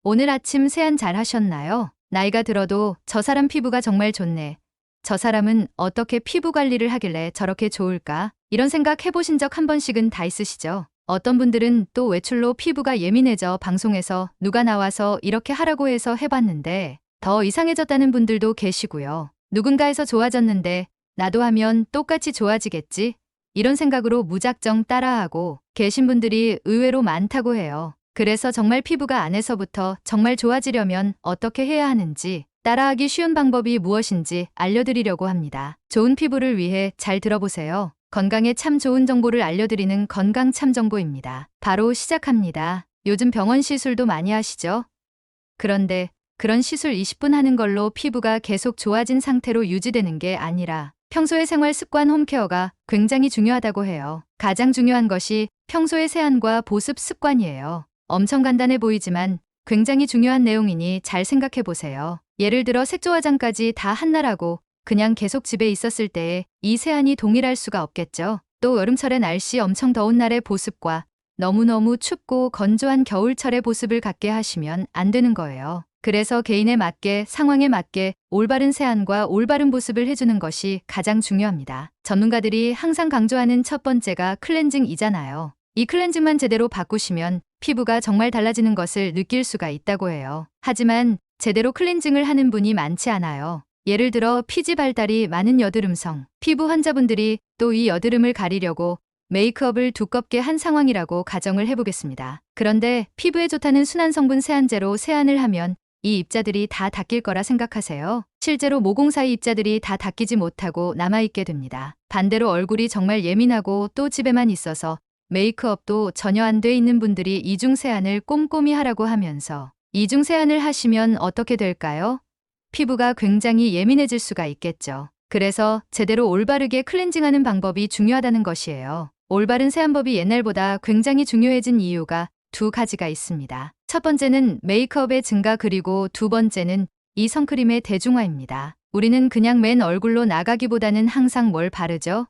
오늘 아침 세안 잘 하셨나요? 나이가 들어도 저 사람 피부가 정말 좋네. 저 사람은 어떻게 피부 관리를 하길래 저렇게 좋을까? 이런 생각 해보신 적 한 번씩은 다 있으시죠? 어떤 분들은 또 외출로 피부가 예민해져 방송에서 누가 나와서 이렇게 하라고 해서 해봤는데 더 이상해졌다는 분들도 계시고요. 누군가에서 좋아졌는데 나도 하면 똑같이 좋아지겠지? 이런 생각으로 무작정 따라하고 계신 분들이 의외로 많다고 해요. 그래서 정말 피부가 안에서부터 정말 좋아지려면 어떻게 해야 하는지, 따라하기 쉬운 방법이 무엇인지 알려드리려고 합니다. 좋은 피부를 위해 잘 들어보세요. 건강에 참 좋은 정보를 알려드리는 건강 참 정보입니다. 바로 시작합니다. 요즘 병원 시술도 많이 하시죠? 그런데 그런 시술 20분 하는 걸로 피부가 계속 좋아진 상태로 유지되는 게 아니라 평소의 생활 습관 홈케어가 굉장히 중요하다고 해요. 가장 중요한 것이 평소의 세안과 보습 습관이에요. 엄청 간단해 보이지만 굉장히 중요한 내용이니 잘 생각해 보세요. 예를 들어 색조 화장까지 다 한나라고 그냥 계속 집에 있었을 때에 이 세안이 동일할 수가 없겠죠. 또 여름철에 날씨 엄청 더운 날의 보습과 너무너무 춥고 건조한 겨울철의 보습을 갖게 하시면 안 되는 거예요. 그래서 개인에 맞게, 상황에 맞게 올바른 세안과 올바른 보습을 해주는 것이 가장 중요합니다. 전문가들이 항상 강조하는 첫 번째가 클렌징이잖아요. 이 클렌징만 제대로 바꾸시면 피부가 정말 달라지는 것을 느낄 수가 있다고 해요. 하지만 제대로 클렌징을 하는 분이 많지 않아요. 예를 들어 피지 발달이 많은 여드름성 피부 환자분들이 또 이 여드름을 가리려고 메이크업을 두껍게 한 상황이라고 가정을 해보겠습니다. 그런데 피부에 좋다는 순한 성분 세안제로 세안을 하면 이 입자들이 다 닦일 거라 생각하세요? 실제로 모공 사이 입자들이 다 닦이지 못하고 남아있게 됩니다. 반대로 얼굴이 정말 예민하고 또 집에만 있어서 메이크업도 전혀 안 돼 있는 분들이 이중 세안을 꼼꼼히 하라고 하면서 이중 세안을 하시면 어떻게 될까요? 피부가 굉장히 예민해질 수가 있겠죠. 그래서 제대로 올바르게 클렌징하는 방법이 중요하다는 것이에요. 올바른 세안법이 옛날보다 굉장히 중요해진 이유가 두 가지가 있습니다. 첫 번째는 메이크업의 증가 그리고 두 번째는 이 선크림의 대중화입니다. 우리는 그냥 맨 얼굴로 나가기보다는 항상 뭘 바르죠?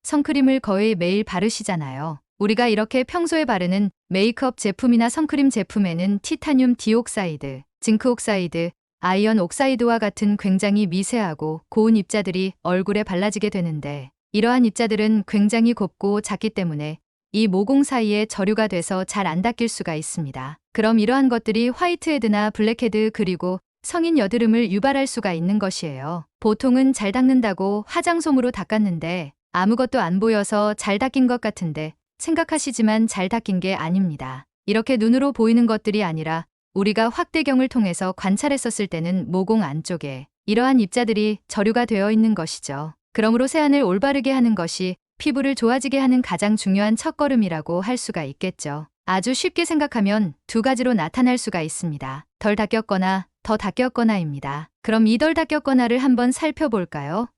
선크림을 거의 매일 바르시잖아요. 우리가 이렇게 평소에 바르는 메이크업 제품이나 선크림 제품에는 티타늄 디옥사이드, 징크 옥사이드, 아이언 옥사이드와 같은 굉장히 미세하고 고운 입자들이 얼굴에 발라지게 되는데 이러한 입자들은 굉장히 곱고 작기 때문에 이 모공 사이에 저류가 돼서 잘 안 닦일 수가 있습니다. 그럼 이러한 것들이 화이트헤드나 블랙헤드 그리고 성인 여드름을 유발할 수가 있는 것이에요. 보통은 잘 닦는다고 화장솜으로 닦았는데 아무것도 안 보여서 잘 닦인 것 같은데 생각하시지만 잘 닦인 게 아닙니다. 이렇게 눈으로 보이는 것들이 아니라 우리가 확대경을 통해서 관찰했었을 때는 모공 안쪽에 이러한 입자들이 저류가 되어 있는 것이죠. 그러므로 세안을 올바르게 하는 것이 피부를 좋아지게 하는 가장 중요한 첫걸음이라고 할 수가 있겠죠. 아주 쉽게 생각하면 두 가지로 나타날 수가 있습니다. 덜 닦였거나 더 닦였거나입니다. 그럼 이 덜 닦였거나를 한번 살펴볼까요?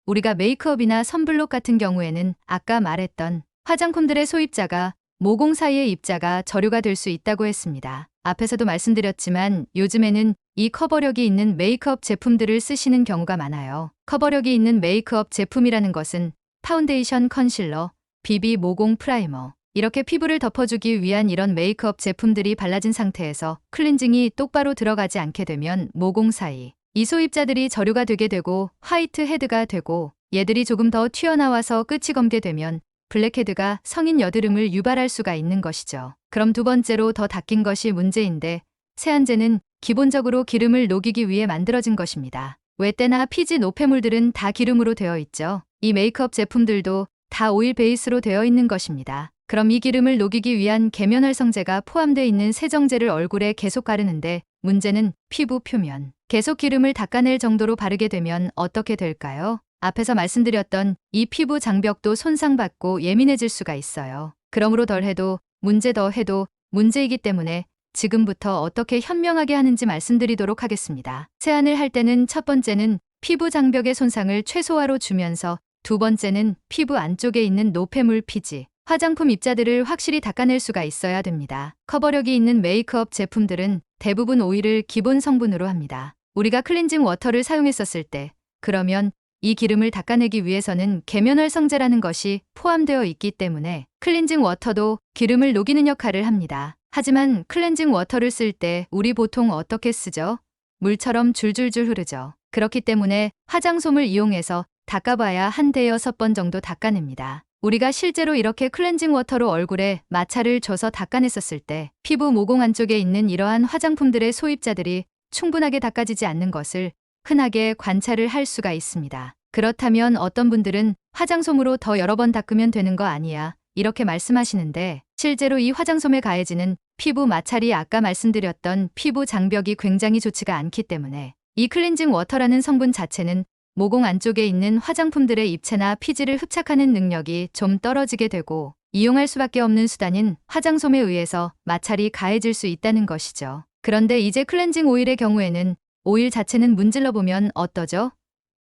우리가 메이크업이나 선블록 같은 경우에는 아까 말했던 화장품들의 소입자가 모공 사이의 입자가 저류가 될 수 있다고 했습니다. 앞에서도 말씀드렸지만 요즘에는 이 커버력이 있는 메이크업 제품들을 쓰시는 경우가 많아요. 커버력이 있는 메이크업 제품이라는 것은 파운데이션, 컨실러, 비비 모공 프라이머 이렇게 피부를 덮어주기 위한 이런 메이크업 제품들이 발라진 상태에서 클렌징이 똑바로 들어가지 않게 되면 모공 사이 이 소입자들이 저류가 되게 되고 화이트 헤드가 되고 얘들이 조금 더 튀어나와서 끝이 검게 되면 블랙헤드가 성인 여드름을 유발할 수가 있는 것이죠. 그럼 두 번째로 더 닦인 것이 문제인데 세안제는 기본적으로 기름을 녹이기 위해 만들어진 것입니다. 웻대나 피지 노폐물들은 다 기름으로 되어 있죠. 이 메이크업 제품들도 다 오일 베이스로 되어 있는 것입니다. 그럼 이 기름을 녹이기 위한 계면활성제가 포함되어 있는 세정제를 얼굴에 계속 바르는데 문제는 피부 표면 계속 기름을 닦아낼 정도로 바르게 되면 어떻게 될까요? 앞에서 말씀드렸던 이 피부 장벽도 손상받고 예민해질 수가 있어요. 그러므로 덜 해도 문제 더 해도 문제이기 때문에 지금부터 어떻게 현명하게 하는지 말씀드리도록 하겠습니다. 세안을 할 때는 첫 번째는 피부 장벽의 손상을 최소화로 주면서 두 번째는 피부 안쪽에 있는 노폐물 피지, 화장품 입자들을 확실히 닦아낼 수가 있어야 됩니다. 커버력이 있는 메이크업 제품들은 대부분 오일을 기본 성분으로 합니다. 우리가 클렌징 워터를 사용했었을 때 그러면 이 기름을 닦아내기 위해서는 계면활성제라는 것이 포함되어 있기 때문에 클렌징 워터도 기름을 녹이는 역할을 합니다. 하지만 클렌징 워터를 쓸 때 우리 보통 어떻게 쓰죠? 물처럼 줄줄줄 흐르죠. 그렇기 때문에 화장솜을 이용해서 닦아봐야 한 대여섯 번 정도 닦아냅니다. 우리가 실제로 이렇게 클렌징 워터로 얼굴에 마찰을 줘서 닦아냈었을 때 피부 모공 안쪽에 있는 이러한 화장품들의 소입자들이 충분하게 닦아지지 않는 것을 흔하게 관찰을 할 수가 있습니다. 그렇다면 어떤 분들은 화장솜으로 더 여러 번 닦으면 되는 거 아니야? 이렇게 말씀하시는데 실제로 이 화장솜에 가해지는 피부 마찰이 아까 말씀드렸던 피부 장벽이 굉장히 좋지가 않기 때문에 이 클렌징 워터라는 성분 자체는 모공 안쪽에 있는 화장품들의 입체나 피지를 흡착하는 능력이 좀 떨어지게 되고 이용할 수밖에 없는 수단인 화장솜에 의해서 마찰이 가해질 수 있다는 것이죠. 그런데 이제 클렌징 오일의 경우에는 오일 자체는 문질러 보면 어떠죠?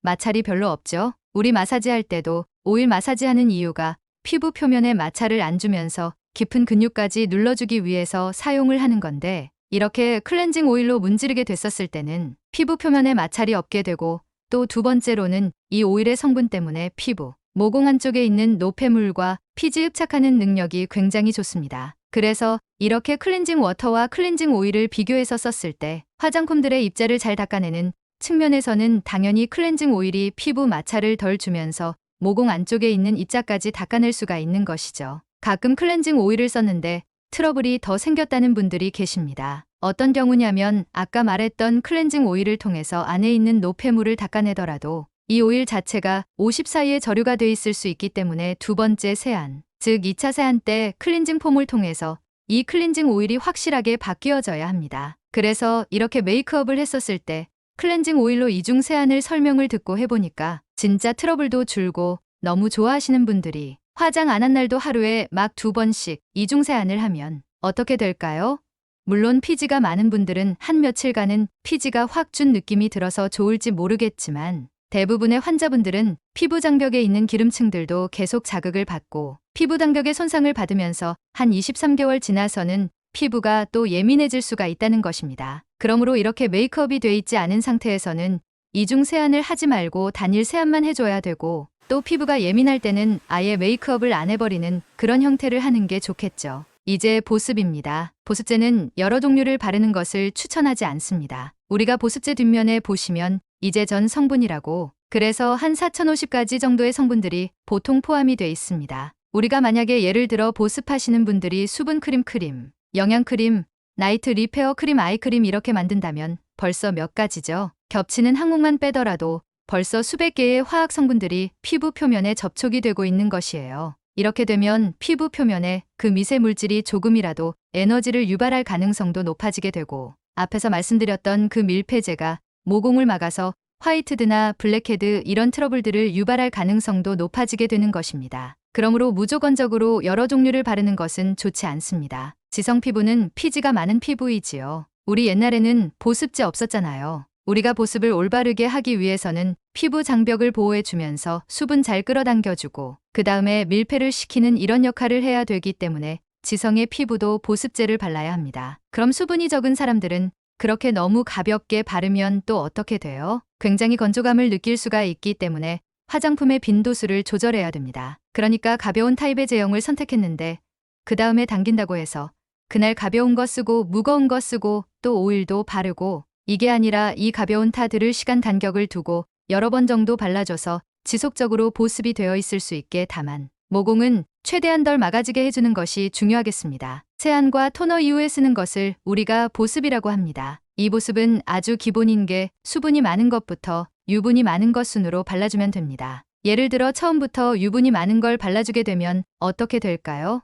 마찰이 별로 없죠? 우리 마사지할 때도 오일 마사지하는 이유가 피부 표면에 마찰을 안 주면서 깊은 근육까지 눌러주기 위해서 사용을 하는 건데 이렇게 클렌징 오일로 문지르게 됐었을 때는 피부 표면에 마찰이 없게 되고 또 두 번째로는 이 오일의 성분 때문에 피부, 모공 안쪽에 있는 노폐물과 피지 흡착하는 능력이 굉장히 좋습니다. 그래서 이렇게 클렌징 워터와 클렌징 오일을 비교해서 썼을 때 화장품들의 입자를 잘 닦아내는 측면에서는 당연히 클렌징 오일이 피부 마찰을 덜 주면서 모공 안쪽에 있는 입자까지 닦아낼 수가 있는 것이죠. 가끔 클렌징 오일을 썼는데 트러블이 더 생겼다는 분들이 계십니다. 어떤 경우냐면 아까 말했던 클렌징 오일을 통해서 안에 있는 노폐물을 닦아내더라도 이 오일 자체가 50 사이에 저류가 돼 있을 수 있기 때문에 두 번째 세안, 즉 2차 세안 때 클렌징 폼을 통해서 이 클렌징 오일이 확실하게 바뀌어져야 합니다. 그래서 이렇게 메이크업을 했었을 때 클렌징 오일로 이중 세안을 설명을 듣고 해보니까 진짜 트러블도 줄고 너무 좋아하시는 분들이 화장 안 한 날도 하루에 막 2번씩 이중 세안을 하면 어떻게 될까요? 물론 피지가 많은 분들은 한 며칠간은 피지가 확 준 느낌이 들어서 좋을지 모르겠지만 대부분의 환자분들은 피부 장벽에 있는 기름층들도 계속 자극을 받고 피부 장벽의 손상을 받으면서 한 23개월 지나서는 피부가 또 예민해질 수가 있다는 것입니다. 그러므로 이렇게 메이크업이 돼 있지 않은 상태에서는 이중 세안을 하지 말고 단일 세안만 해줘야 되고 또 피부가 예민할 때는 아예 메이크업을 안 해버리는 그런 형태를 하는 게 좋겠죠. 이제 보습입니다. 보습제는 여러 종류를 바르는 것을 추천하지 않습니다. 우리가 보습제 뒷면에 보시면 이제 전 성분이라고 그래서 한 4050가지 정도의 성분들이 보통 포함이 돼 있습니다. 우리가 만약에 예를 들어 보습하시는 분들이 수분크림 크림, 영양크림, 나이트 리페어 크림 아이크림 이렇게 만든다면 벌써 몇 가지죠. 겹치는 항목만 빼더라도 벌써 수백 개의 화학 성분들이 피부 표면에 접촉이 되고 있는 것이에요. 이렇게 되면 피부 표면에 그 미세 물질이 조금이라도 에너지를 유발할 가능성도 높아지게 되고 앞에서 말씀드렸던 그 밀폐제가 모공을 막아서 화이트드나 블랙헤드 이런 트러블들을 유발할 가능성도 높아지게 되는 것입니다. 그러므로 무조건적으로 여러 종류를 바르는 것은 좋지 않습니다. 지성 피부는 피지가 많은 피부이지요. 우리 옛날에는 보습제 없었잖아요. 우리가 보습을 올바르게 하기 위해서는 피부 장벽을 보호해주면서 수분 잘 끌어당겨주고 그 다음에 밀폐를 시키는 이런 역할을 해야 되기 때문에 지성의 피부도 보습제를 발라야 합니다. 그럼 수분이 적은 사람들은 그렇게 너무 가볍게 바르면 또 어떻게 돼요? 굉장히 건조감을 느낄 수가 있기 때문에 화장품의 빈도수를 조절해야 됩니다. 그러니까 가벼운 타입의 제형을 선택했는데 그 다음에 당긴다고 해서 그날 가벼운 거 쓰고 무거운 거 쓰고 또 오일도 바르고 이게 아니라 이 가벼운 타들을 시간 간격을 두고 여러 번 정도 발라줘서 지속적으로 보습이 되어 있을 수 있게 다만 모공은 최대한 덜 막아지게 해주는 것이 중요하겠습니다. 세안과 토너 이후에 쓰는 것을 우리가 보습이라고 합니다. 이 보습은 아주 기본인 게 수분이 많은 것부터 유분이 많은 것 순으로 발라주면 됩니다. 예를 들어 처음부터 유분이 많은 걸 발라주게 되면 어떻게 될까요?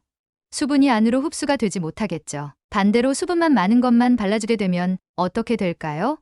수분이 안으로 흡수가 되지 못하겠죠. 반대로 수분만 많은 것만 발라주게 되면 어떻게 될까요?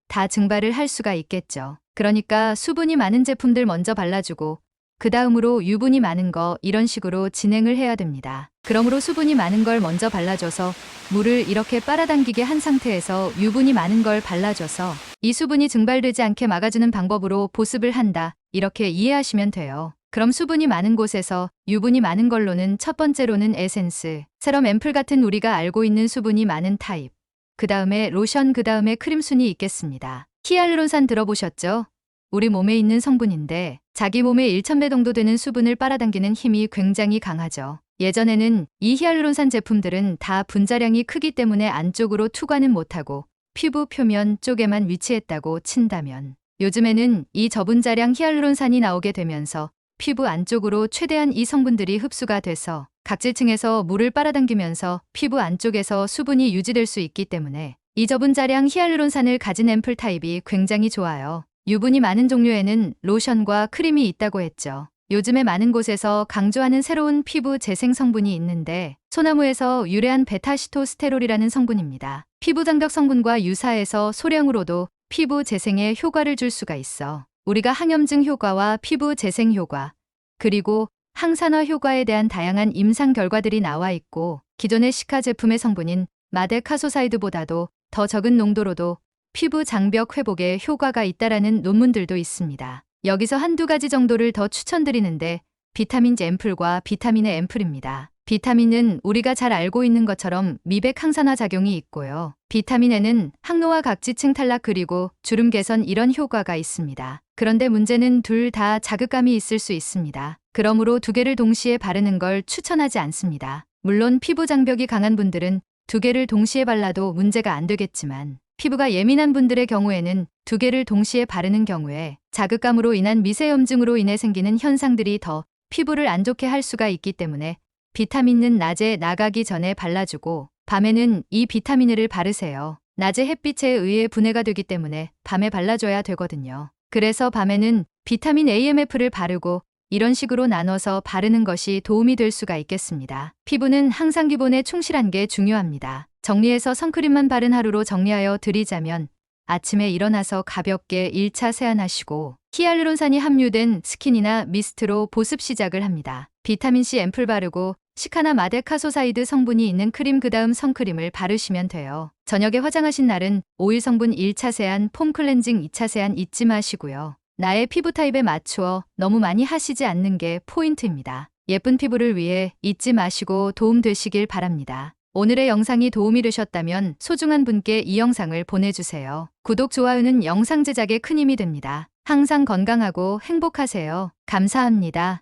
다 증발을 할 수가 있겠죠. 그러니까 수분이 많은 제품들 먼저 발라주고 그 다음으로 유분이 많은 거 이런 식으로 진행을 해야 됩니다. 그러므로 수분이 많은 걸 먼저 발라줘서 물을 이렇게 빨아당기게 한 상태에서 유분이 많은 걸 발라줘서 이 수분이 증발되지 않게 막아주는 방법으로 보습을 한다. 이렇게 이해하시면 돼요. 그럼 수분이 많은 곳에서 유분이 많은 걸로는 첫 번째로는 에센스, 세럼 앰플 같은 우리가 알고 있는 수분이 많은 타입, 그 다음에 로션, 그 다음에 크림 순이 있겠습니다. 히알루론산 들어보셨죠? 우리 몸에 있는 성분인데 자기 몸에 1000배 정도 되는 수분을 빨아당기는 힘이 굉장히 강하죠. 예전에는 이 히알루론산 제품들은 다 분자량이 크기 때문에 안쪽으로 투과는 못하고 피부 표면 쪽에만 위치했다고 친다면, 요즘에는 이 저분자량 히알루론산이 나오게 되면서 피부 안쪽으로 최대한 이 성분들이 흡수가 돼서 각질층에서 물을 빨아당기면서 피부 안쪽에서 수분이 유지될 수 있기 때문에 이 저분자량 히알루론산을 가진 앰플 타입이 굉장히 좋아요. 유분이 많은 종류에는 로션과 크림이 있다고 했죠. 요즘에 많은 곳에서 강조하는 새로운 피부 재생 성분이 있는데, 소나무에서 유래한 베타시토스테롤이라는 성분입니다. 피부 장벽 성분과 유사해서 소량으로도 피부 재생에 효과를 줄 수가 있어 우리가 항염증 효과와 피부 재생 효과, 그리고 항산화 효과에 대한 다양한 임상 결과들이 나와 있고, 기존의 시카 제품의 성분인 마데카소사이드보다도 더 적은 농도로도 피부 장벽 회복에 효과가 있다라는 논문들도 있습니다. 여기서 한두 가지 정도를 더 추천드리는데, 비타민 C 앰플과 비타민의 앰플입니다. 비타민은 우리가 잘 알고 있는 것처럼 미백 항산화 작용이 있고요. 비타민에는 항노화 각지층 탈락 그리고 주름 개선 이런 효과가 있습니다. 그런데 문제는 둘 다 자극감이 있을 수 있습니다. 그러므로 두 개를 동시에 바르는 걸 추천하지 않습니다. 물론 피부 장벽이 강한 분들은 두 개를 동시에 발라도 문제가 안 되겠지만, 피부가 예민한 분들의 경우에는 두 개를 동시에 바르는 경우에 자극감으로 인한 미세염증으로 인해 생기는 현상들이 더 피부를 안 좋게 할 수가 있기 때문에 비타민은 낮에 나가기 전에 발라주고, 밤에는 이 비타민을 바르세요. 낮에 햇빛에 의해 분해가 되기 때문에 밤에 발라줘야 되거든요. 그래서 밤에는 비타민 AMF를 바르고 이런 식으로 나눠서 바르는 것이 도움이 될 수가 있겠습니다. 피부는 항상 기본에 충실한 게 중요합니다. 정리해서 선크림만 바른 하루로 정리하여 드리자면, 아침에 일어나서 가볍게 1차 세안하시고 히알루론산이 함유된 스킨이나 미스트로 보습 시작을 합니다. 비타민C 앰플 바르고 시카나 마데카소사이드 성분이 있는 크림, 그 다음 선크림을 바르시면 돼요. 저녁에 화장하신 날은 오일 성분 1차 세안, 폼 클렌징 2차 세안 잊지 마시고요. 나의 피부 타입에 맞추어 너무 많이 하시지 않는 게 포인트입니다. 예쁜 피부를 위해 잊지 마시고 도움 되시길 바랍니다. 오늘의 영상이 도움이 되셨다면 소중한 분께 이 영상을 보내주세요. 구독, 좋아요는 영상 제작에 큰 힘이 됩니다. 항상 건강하고 행복하세요. 감사합니다.